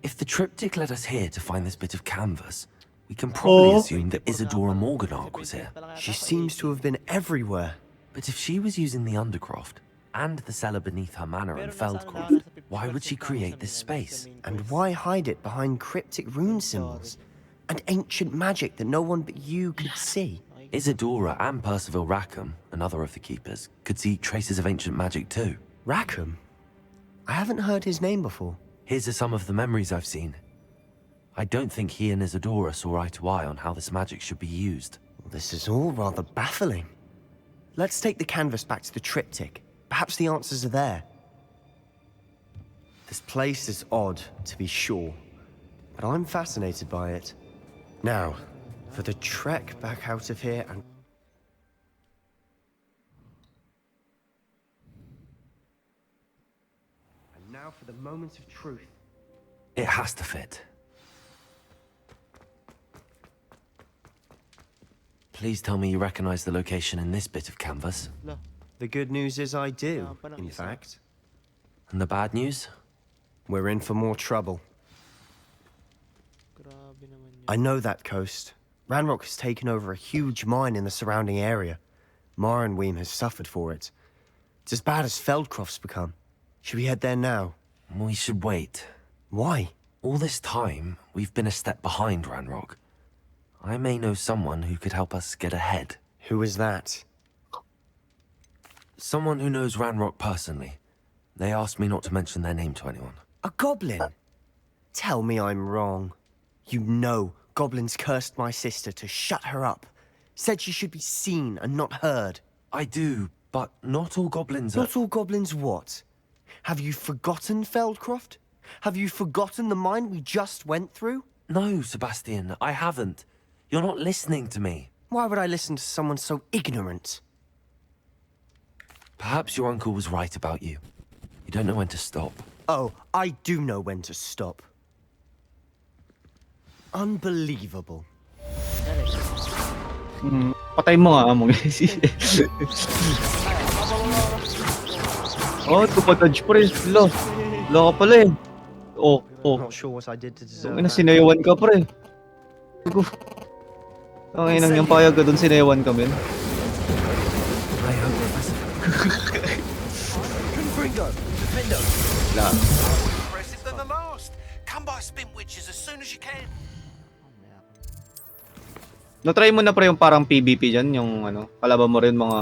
If the triptych led us here to find this bit of canvas, we can probably assume that Isadora Morganach was here. She seems to have been everywhere. But if she was using the Undercroft and the cellar beneath her manor in Feldcroft, why would she create this space? And why hide it behind cryptic rune symbols? And ancient magic that no one but you could see? Isadora and Percival Rackham, another of the keepers, could see traces of ancient magic too. Rackham? I haven't heard his name before. His are some of the memories I've seen. I don't think he and Isadora saw eye to eye on how this magic should be used. This is all rather baffling. Let's take the canvas back to the triptych. Perhaps the answers are there. This place is odd, to be sure, but I'm fascinated by it. Now, for the trek back out of here and... And now for the moment of truth. It has to fit. Please tell me you recognize the location in this bit of canvas. Lo, The good news is I do, kailangan pa ng in isa. fact. And the bad news? We're in for more trouble. Grabe naman yun. I know that coast. Ranrock has taken over a huge mine in the surrounding area. Marenweem has suffered for it. It's as bad as Feldcroft's become. Should we head there now? We should wait. Why? All this time, we've been a step behind Ranrock. I may know someone who could help us get ahead. Who is that? Someone who knows Ranrock personally. They asked me not to mention their name to anyone. A goblin? Tell me I'm wrong. You know goblins cursed my sister to shut her up. Said she should be seen and not heard. I do, but not all goblins are... Not all goblins what? Have you forgotten Feldcroft? Have you forgotten the mine we just went through? No, Sebastian, I haven't. You're not listening to me. Why would I listen to someone so ignorant? Perhaps your uncle was right about you. You don't know when to stop. Oh, I do know when to stop. Unbelievable. Patay mo nga mo guys. Oh, tupa-dodge pa rin. Lo ka pala eh. Oh. Not sure what I did to deserve Ina, that. sinayawan ka pre. Ang inang yung payag ka dun, sinayawan ka men. I hope Professor... Confringo! Defendo! Impressive than the last. Come by Spin Witches as soon as you can. Na-try mo na pre yung parang PvP dyan, yung ano, kalaban mo rin mga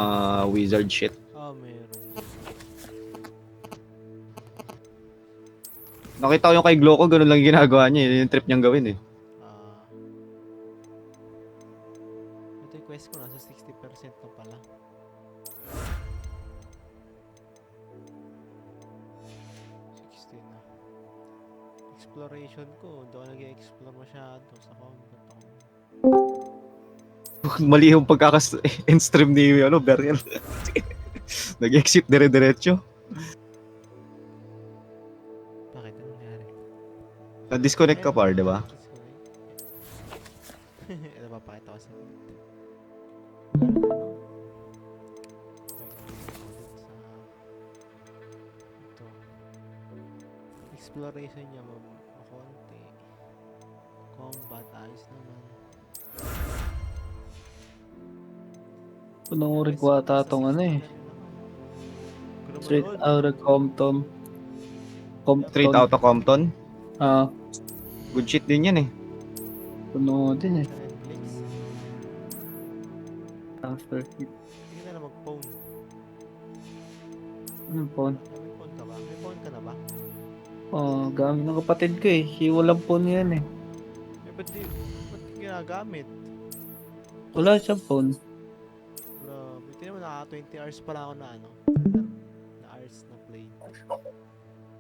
wizard shit. Meron. Nakita ko yung kay Gloco, ganun lang yung ginagawa niya, yun yung trip niyang gawin eh. Ito yung quest ko, nasa 60% na pala. Exploration ko, doon nag-explore masyado sa combat ako. Mali yung pagkakas-end stream ni Burial. Nag-exit dire-diretso. Bakit? Anong nangyari? Na-disconnect ka par, di ba? Ito ba, pakita ko sa ito. Exploration niya makonti. Combat, ayos naman. Panoorin ko ata itong ano eh. Straight out of Compton. Straight out of Compton? Good shit din yan eh. Panoorin eh. Netflix. After it. Sige na lang mag-phone. Anong phone? May phone ka ba? May phone ka na ba? Gamit ng kapatid ko eh. Walang phone yan eh. Ba't di ginagamit? Wala siyang phone. Grabe. Tignan mo, naka 20 hours pala ako na ano. Na hours na play.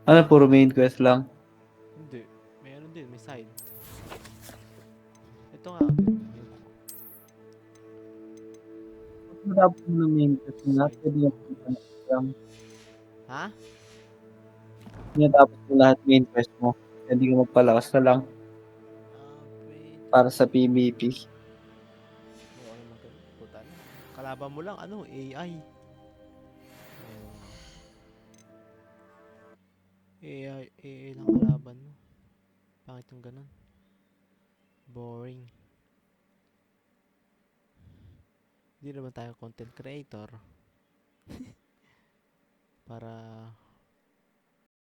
Ano, puro main quest lang? Hindi. Meron din, may side. Ito nga. Dapat na main quest na. Pwede yung Ha? Hindi dapat mo lahat main quest mo. Hindi ka magpalakas na lang. Para sa PvP. Oo naman ganun. Puta na. Kalaban mo lang, ano, AI. AI lang kalaban mo. Pangit yung ganun. Boring. Hindi naman tayo content creator. Para